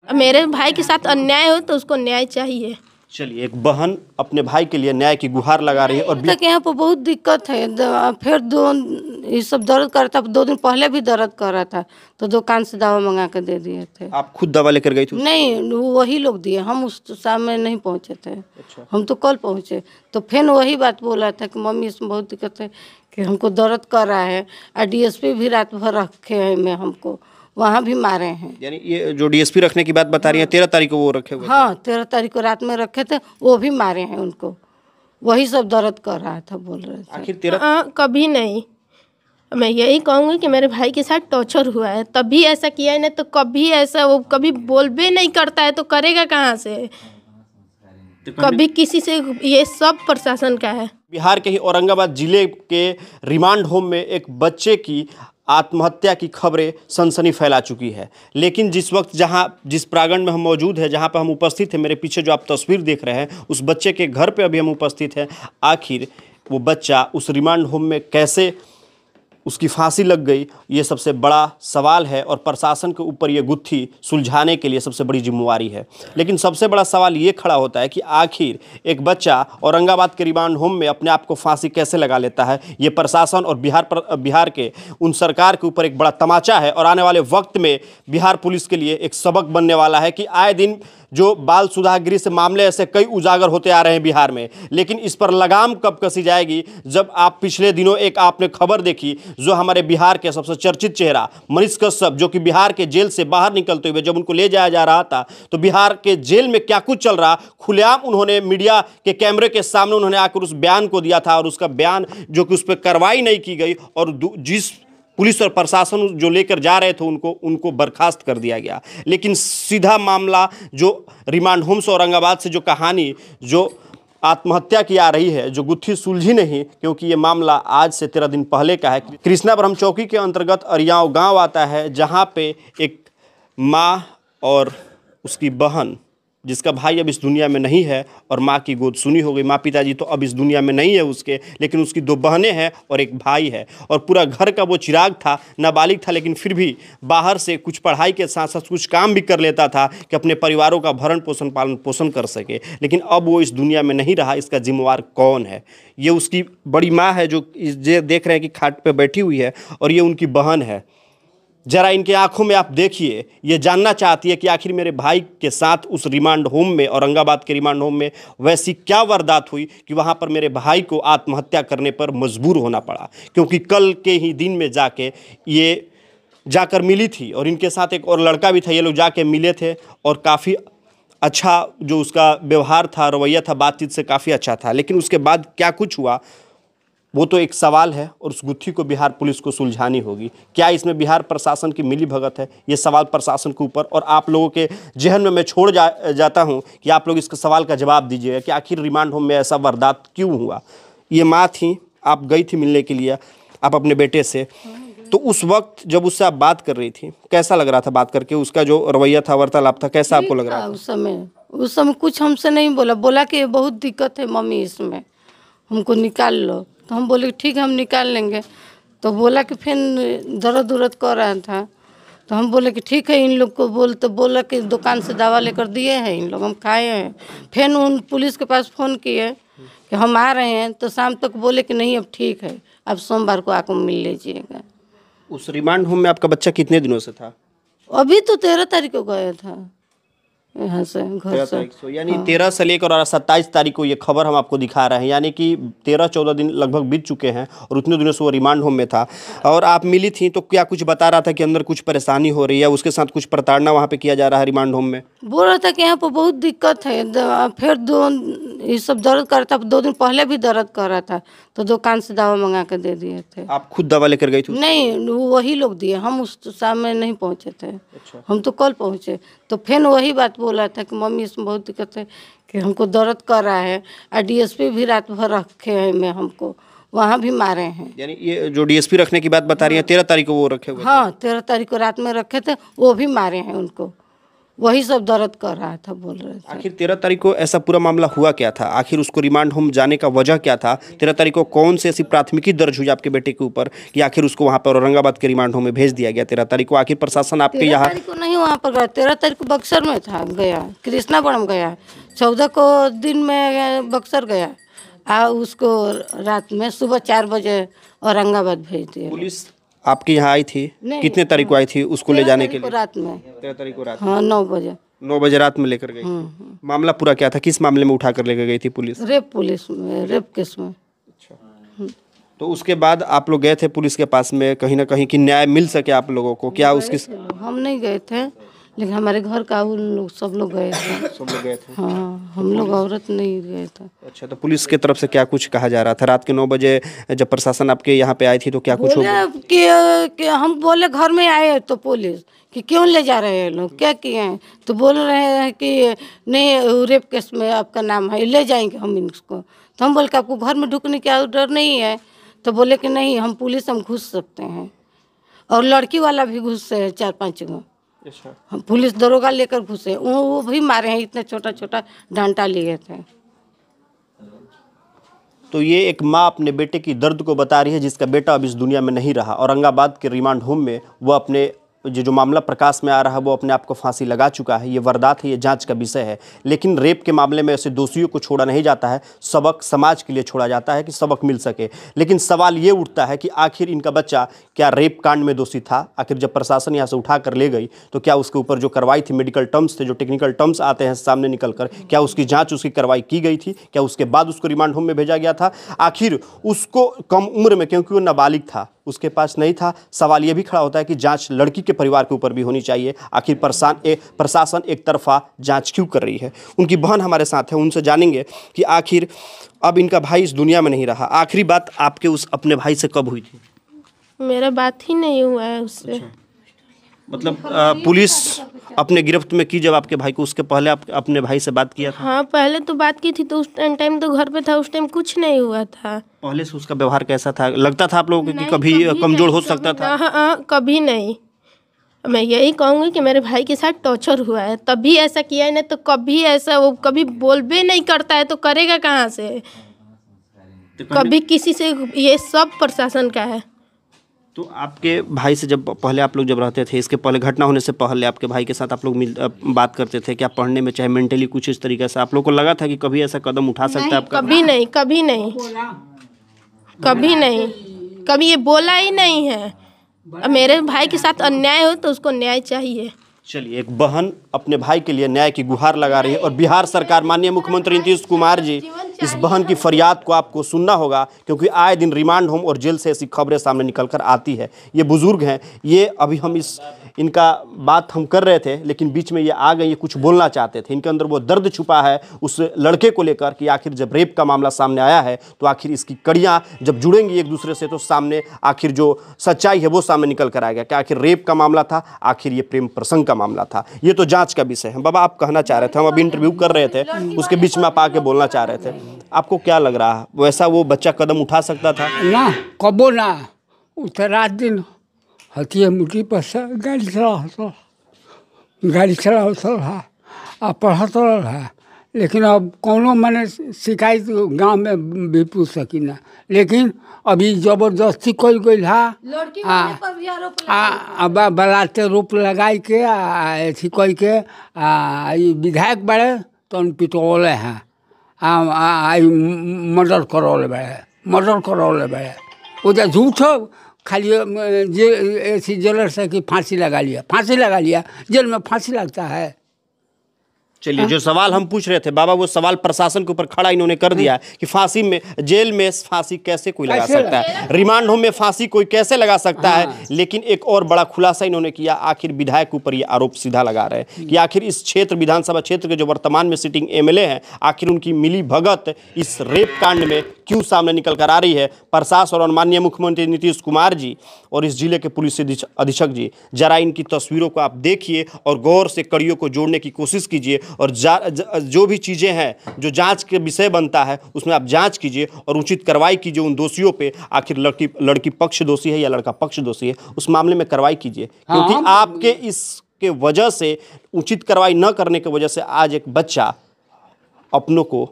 मेरे भाई के साथ अन्याय हो तो उसको न्याय चाहिए। चलिए, एक बहन अपने भाई के लिए न्याय की गुहार लगा रही है। और तक यहाँ पर बहुत दिक्कत है। फिर ये सब दर्द कर रहा था, 2 दिन पहले भी दर्द कर रहा था तो दुकान से दवा मंगा के दे दिए थे। आप खुद दवा लेकर गई थी? नहीं, वही लोग दिए, हम उस शाम में नहीं पहुँचे थे। अच्छा। हम तो कल पहुँचे तो फिर वही बात बोला था कि मम्मी इसमें बहुत दिक्कत है कि हमको दर्द कर रहा है। और DSP भी रात भर रखे हैं में हमको वहाँ भी मारे हैं। यानी ये जो DSP रखने की बात बता रही है, 13 तारीख को वो रखे हुए? हाँ, 13 तारीख को रात में रखे थे, वो भी मारे हैं उनको। वही सब दर्द कर रहा था, बोल रहे थे। आखिर 13 कभी नहीं। मैं यही कहूँगी कि मेरे भाई के साथ टॉर्चर हुआ है, तभी ऐसा किया है, नहीं तो कभी ऐसा वो कभी बोलबे नहीं करता है तो करेगा कहाँ से? कभी किसी से, ये सब प्रशासन का है। बिहार के ही औरंगाबाद जिले के रिमांड होम में एक बच्चे की आत्महत्या की खबरें सनसनी फैला चुकी है। लेकिन जिस प्रांगण में हम मौजूद हैं, जहां पर हम उपस्थित हैं, मेरे पीछे जो आप तस्वीर देख रहे हैं, उस बच्चे के घर पे अभी हम उपस्थित हैं। आखिर वो बच्चा उस रिमांड होम में कैसे उसकी फांसी लग गई, ये सबसे बड़ा सवाल है और प्रशासन के ऊपर ये गुत्थी सुलझाने के लिए सबसे बड़ी जिम्मेवारी है। लेकिन सबसे बड़ा सवाल ये खड़ा होता है कि आखिर एक बच्चा औरंगाबाद के रिमांड होम में अपने आप को फांसी कैसे लगा लेता है। ये प्रशासन और बिहार के उन सरकार के ऊपर एक बड़ा तमाचा है और आने वाले वक्त में बिहार पुलिस के लिए एक सबक बनने वाला है कि आए दिन जो बाल सुधार गृह से मामले ऐसे कई उजागर होते आ रहे हैं बिहार में, लेकिन इस पर लगाम कब कसी जाएगी। जब आप पिछले दिनों एक आपने खबर देखी, जो हमारे बिहार के सबसे चर्चित चेहरा मनीष कश्यप, जो कि बिहार के जेल से बाहर निकलते हुए जब उनको ले जाया जा रहा था तो बिहार के जेल में क्या कुछ चल रहा, खुलेआम उन्होंने मीडिया के कैमरे के सामने उन्होंने आकर उस बयान को दिया था। और उसका बयान जो कि उस पर कार्रवाई नहीं की गई और जिस पुलिस और प्रशासन जो लेकर जा रहे थे उनको बर्खास्त कर दिया गया। लेकिन सीधा मामला जो रिमांड होम से औरंगाबाद से जो कहानी जो आत्महत्या की आ रही है, जो गुत्थी सुलझी नहीं, क्योंकि ये मामला आज से 13 दिन पहले का है। कृष्णा ब्रह्म चौकी के अंतर्गत अरियाव गांव आता है, जहां पे एक माँ और उसकी बहन, जिसका भाई अब इस दुनिया में नहीं है और माँ की गोद सुनी हो गई। माँ पिताजी तो अब इस दुनिया में नहीं है उसके, लेकिन उसकी 2 बहनें हैं और एक भाई है। और पूरा घर का वो चिराग था, नाबालिग था, लेकिन फिर भी बाहर से कुछ पढ़ाई के साथ साथ कुछ काम भी कर लेता था कि अपने परिवारों का भरण पोषण पालन पोषण कर सके। लेकिन अब वो इस दुनिया में नहीं रहा। इसका जिम्मेवार कौन है? ये उसकी बड़ी माँ है जो देख रहे हैं कि खाट पर बैठी हुई है, और ये उनकी बहन है। जरा इनके आंखों में आप देखिए, ये जानना चाहती है कि आखिर मेरे भाई के साथ उस रिमांड होम में, औरंगाबाद के रिमांड होम में वैसी क्या वारदात हुई कि वहां पर मेरे भाई को आत्महत्या करने पर मजबूर होना पड़ा। क्योंकि कल के ही दिन में ये जाकर मिली थी और इनके साथ एक और लड़का भी था। ये लोग जाके मिले थे और काफ़ी अच्छा जो उसका व्यवहार था, रवैया था, बातचीत से काफ़ी अच्छा था। लेकिन उसके बाद क्या कुछ हुआ वो तो एक सवाल है और उस गुत्थी को बिहार पुलिस को सुलझानी होगी। क्या इसमें बिहार प्रशासन की मिली भगत है? ये सवाल प्रशासन के ऊपर और आप लोगों के जहन में मैं छोड़ जाता हूं कि आप लोग इसके सवाल का जवाब दीजिएगा कि आखिर रिमांड होम में ऐसा वारदात क्यों हुआ। ये माँ थी, आप गई थी मिलने के लिए आप अपने बेटे से, तो उस वक्त जब उससे आप बात कर रही थी, कैसा लग रहा था बात करके? उसका जो रवैया था, वार्तालाप था, कैसा आपको लग रहा था? उस समय कुछ हमसे नहीं बोला कि बहुत दिक्कत है मम्मी, इसमें हमको निकाल लो। तो हम बोले ठीक है, हम निकाल लेंगे। तो बोला कि फिर दर्द उर्द कर रहा था, तो हम बोले कि ठीक है, इन लोग को बोला कि दुकान से दवा लेकर दिए हैं इन लोग, हम खाए हैं। फिर उन पुलिस के पास फ़ोन किए कि हम आ रहे हैं, तो शाम तक बोले कि नहीं अब ठीक है, अब सोमवार को आकर मिल लीजिएगा। उस रिमांड होम में आपका बच्चा कितने दिनों से था? अभी तो 13 तारीख को गया था यहाँ से, घर से। यानी 13 से लेकर और 27 तारीख को ये खबर हम आपको दिखा रहे हैं। यानी कि 13-14 दिन लगभग बीत चुके हैं और उतने दिनों से वो रिमांड होम में था। और आप मिली थी तो क्या कुछ बता रहा था कि अंदर कुछ परेशानी हो रही है, उसके साथ कुछ प्रताड़ना वहाँ पे किया जा रहा है रिमांड होम में? बोल रहा था कि यहाँ पर बहुत दिक्कत है। फिर ये सब दर्द कर रहा था, 2 दिन पहले भी दर्द कर रहा था तो दुकान से दवा मंगा के दे दिए थे। आप खुद दवा लेकर गई थी? नहीं, वही लोग दिए, हम उस शाम में नहीं पहुँचे थे। अच्छा। हम तो कल पहुँचे तो फिर वही बात बोला था कि मम्मी इसमें बहुत दिक्कत है कि हमको दर्द कर रहा है। और DSP भी रात भर रखे हैं में हमको वहाँ भी मारे हैं। यानी ये जो DSP रखने की बात बता रही है, 13 तारीख को वो रखे हुए? हाँ, 13 तारीख को रात में रखे थे, वो भी मारे हैं उनको। वही सब दर्द कर रहा था, बोल रहे थे। आखिर 13 तारीख को ऐसा पूरा मामला हुआ क्या था? आखिर उसको रिमांड होम जाने का वजह क्या था? 13 तारीख को कौन सी ऐसी प्राथमिकी दर्ज हुई आपके बेटे के ऊपर कि आखिर उसको वहां पर औरंगाबाद के रिमांड होम में भेज दिया गया? 13 तारीख को आखिर प्रशासन आपके 13 यहाँ तारीख को नहीं वहाँ पर गया, 13 तारीख को बक्सर में था, गया कृष्णापुरम गया, 14 को दिन में बक्सर गया, उसको रात में सुबह 4 बजे औरंगाबाद भेज दिया। पुलिस आपके यहाँ आई थी? कितने तारीख को आई थी उसको ले जाने के लिए? रात में 13 तारीख को रात, हाँ 9 बजे रात में लेकर गई। मामला पूरा क्या था? किस मामले में उठा कर लेकर गई थी पुलिस? पुलिस में रेप केस में। तो उसके बाद आप लोग गए थे पुलिस के पास में कहीं ना कहीं कि न्याय मिल सके आप लोगों को? क्या उसकी हम नहीं गए थे, लेकिन हमारे घर का उन लोग सब लोग गए थे। सब लोग गए थे? हाँ, हम लोग औरत नहीं गए थे। अच्छा, तो पुलिस की तरफ से क्या कुछ कहा जा रहा था? रात के 9 बजे जब प्रशासन आपके यहाँ पे आई थी तो क्या कुछ कि हम बोले घर में आए तो पुलिस कि क्यों ले जा रहे हैं लोग, क्या किए हैं? तो बोल रहे हैं कि नहीं रेप केस में आपका नाम है, ले जाएंगे हम इसको। तो हम बोले कि आपको घर में ढुकने की डर नहीं है? तो बोले कि नहीं, हम पुलिस हम घुस सकते हैं, और लड़की वाला भी घुसे है 4-5 गो। हम पुलिस दरोगा लेकर घुसे, वो भी मारे हैं, इतना छोटा छोटा डंडा लिए थे। तो ये एक माँ अपने बेटे की दर्द को बता रही है जिसका बेटा अब इस दुनिया में नहीं रहा। औरंगाबाद के रिमांड होम में वो अपने जो मामला प्रकाश में आ रहा है वो अपने आप को फांसी लगा चुका है। ये वारदात है, ये जांच का विषय है। लेकिन रेप के मामले में ऐसे दोषियों को छोड़ा नहीं जाता है, सबक समाज के लिए छोड़ा जाता है कि सबक मिल सके। लेकिन सवाल ये उठता है कि आखिर इनका बच्चा क्या रेप कांड में दोषी था? आखिर जब प्रशासन यहाँ से उठा कर ले गई तो क्या उसके ऊपर जो कार्रवाई थी, मेडिकल टर्म्स थे, जो टेक्निकल टर्म्स आते हैं सामने निकल कर, क्या उसकी जाँच, उसकी कार्रवाई की गई थी? क्या उसके बाद उसको रिमांड होम में भेजा गया था? आखिर उसको कम उम्र में, क्योंकि वो नाबालिग था, उसके पास नहीं था। सवाल ये भी खड़ा होता है कि जांच लड़की के परिवार के ऊपर भी होनी चाहिए। आखिर प्रशासन एक तरफा जांच क्यों कर रही है? उनकी बहन हमारे साथ है, उनसे जानेंगे कि आखिर अब इनका भाई इस दुनिया में नहीं रहा। आखिरी बात आपके उस अपने भाई से कब हुई थी? मेरा बात ही नहीं हुआ है उससे। अच्छा। मतलब पुलिस अपने गिरफ्त में की जब आपके भाई को, उसके पहले आप अपने भाई से बात किया था? हाँ, पहले तो बात की थी, तो उस टाइम तो घर पे था, उस टाइम कुछ नहीं हुआ था। पहले से उसका व्यवहार कैसा था? लगता था आप लोगों को कि कभी कमजोर हो सकता था? हाँ, कभी नहीं। मैं यही कहूँगी कि मेरे भाई के साथ टॉर्चर हुआ है, तभी ऐसा किया है, नहीं तो कभी ऐसा वो कभी बोलबे नहीं करता है, तो करेगा कहाँ से? कभी किसी से, ये सब प्रशासन का है। तो आपके भाई से जब पहले आप लोग जब रहते थे, इसके पहले घटना होने से पहले आपके भाई के साथ आप लोग बात करते थे क्या? पढ़ने में चाहे मेंटली कुछ इस तरीके से आप लोग को लगा था कि कभी ऐसा कदम उठा सकता है आपका? कभी नहीं, कभी नहीं, कभी नहीं, कभी ये बोला ही नहीं है। मेरे भाई के साथ अन्याय हो तो उसको न्याय चाहिए। चलिए, एक बहन अपने भाई के लिए न्याय की गुहार लगा रही है और बिहार सरकार, माननीय मुख्यमंत्री नीतीश कुमार जी, इस बहन की फरियाद को आपको सुनना होगा, क्योंकि आए दिन रिमांड होम और जेल से ऐसी खबरें सामने निकल कर आती है। ये बुजुर्ग हैं, ये अभी हम इनका बात हम कर रहे थे, लेकिन बीच में ये आ गए, ये कुछ बोलना चाहते थे। इनके अंदर वो दर्द छुपा है उस लड़के को लेकर कि आखिर जब रेप का मामला सामने आया है तो आखिर इसकी कड़ियाँ जब जुड़ेंगी एक दूसरे से तो सामने आखिर जो सच्चाई है वो सामने निकल कर आएगा। क्या आखिर रेप का मामला था? आखिर ये प्रेम प्रसंग का मामला था? ये तो जांच का विषय है। बाबा, आप कहना चाह रहे थे, हम अभी इंटरव्यू कर रहे थे, उसके बीच में आप आके बोलना चाह रहे थे। आपको क्या लग रहा है, वैसा वो बच्चा कदम उठा सकता था? ना, कबो ना। उतर रात दिन हथिया मुठी पर गाड़ी चलावत रहा आ पढ़त रहा, लेकिन अब कौनो मने शिकायत गांव में भी पूछ सकी ना। लेकिन अभी जबरदस्ती कल गई अब बलाते रोप लगाई के अथी कह के विधायक बड़े तो पिटौले हैं, मर्डर करौले बड़े वो जो झूठ खाली जेलर से कि फांसी लगा लिया, जेल में फांसी लगता है। चलिए, जो सवाल हम पूछ रहे थे बाबा, वो सवाल प्रशासन के ऊपर खड़ा इन्होंने कर दिया कि फांसी में, जेल में फांसी कैसे कोई लगा सकता है, रिमांड होम में फांसी कोई कैसे लगा सकता है। लेकिन एक और बड़ा खुलासा इन्होंने किया, आखिर विधायक के ऊपर ये आरोप सीधा लगा रहे हैं कि आखिर इस क्षेत्र, विधानसभा क्षेत्र के जो वर्तमान में सिटिंग एमएलए हैं, आखिर उनकी मिली भगत इस रेप कांड में क्यों सामने निकल कर आ रही है। प्रशासन और माननीय मुख्यमंत्री नीतीश कुमार जी और इस जिले के पुलिस अधीक्षक जी, जरा इनकी तस्वीरों को आप देखिए और गौर से कड़ियों को जोड़ने की कोशिश कीजिए और जो भी चीज़ें हैं जो जांच के विषय बनता है उसमें आप जांच कीजिए और उचित कार्रवाई कीजिए उन दोषियों पे। आखिर लड़की पक्ष दोषी है या लड़का पक्ष दोषी है, उस मामले में कार्रवाई कीजिए, क्योंकि आपके इस के वजह से, उचित कार्रवाई न करने की वजह से आज एक बच्चा अपनों को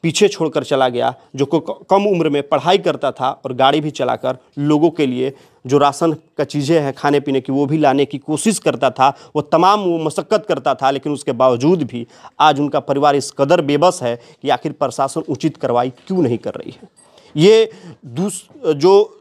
पीछे छोड़कर चला गया, जो कम उम्र में पढ़ाई करता था और गाड़ी भी चलाकर लोगों के लिए जो राशन का चीज़ें हैं खाने पीने की वो भी लाने की कोशिश करता था। वो तमाम वो मशक्क़त करता था, लेकिन उसके बावजूद भी आज उनका परिवार इस कदर बेबस है कि आखिर प्रशासन उचित कार्रवाई क्यों नहीं कर रही है। ये जो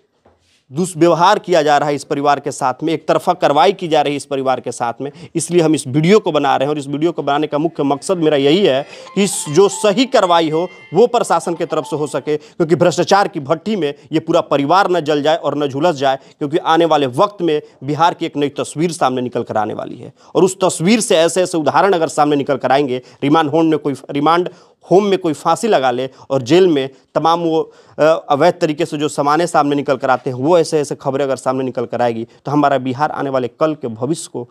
दुष्व्यवहार किया जा रहा है इस परिवार के साथ में, एक तरफा कार्रवाई की जा रही है इस परिवार के साथ में, इसलिए हम इस वीडियो को बना रहे हैं। और इस वीडियो को बनाने का मुख्य मकसद मेरा यही है कि जो सही कार्रवाई हो वो प्रशासन की तरफ से हो सके, क्योंकि भ्रष्टाचार की भट्टी में ये पूरा परिवार न जल जाए और न झुलस जाए, क्योंकि आने वाले वक्त में बिहार की एक नई तस्वीर सामने निकल कर आने वाली है। और उस तस्वीर से ऐसे ऐसे उदाहरण अगर सामने निकल कर आएंगे, रिमांड होम में कोई फांसी लगा ले और जेल में तमाम वो अवैध तरीके से जो सामान्य सामने निकल कर आते हैं, वो ऐसे ऐसे खबरें अगर सामने निकल कर आएगी तो हमारा बिहार आने वाले कल के भविष्य को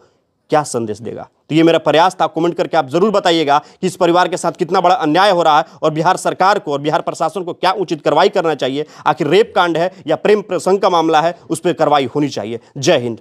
क्या संदेश देगा। तो ये मेरा प्रयास था। कमेंट करके आप जरूर बताइएगा कि इस परिवार के साथ कितना बड़ा अन्याय हो रहा है और बिहार सरकार को और बिहार प्रशासन को क्या उचित कार्रवाई करना चाहिए। आखिर रेप कांड है या प्रेम प्रसंग का मामला है, उस पर कार्रवाई होनी चाहिए। जय हिंद।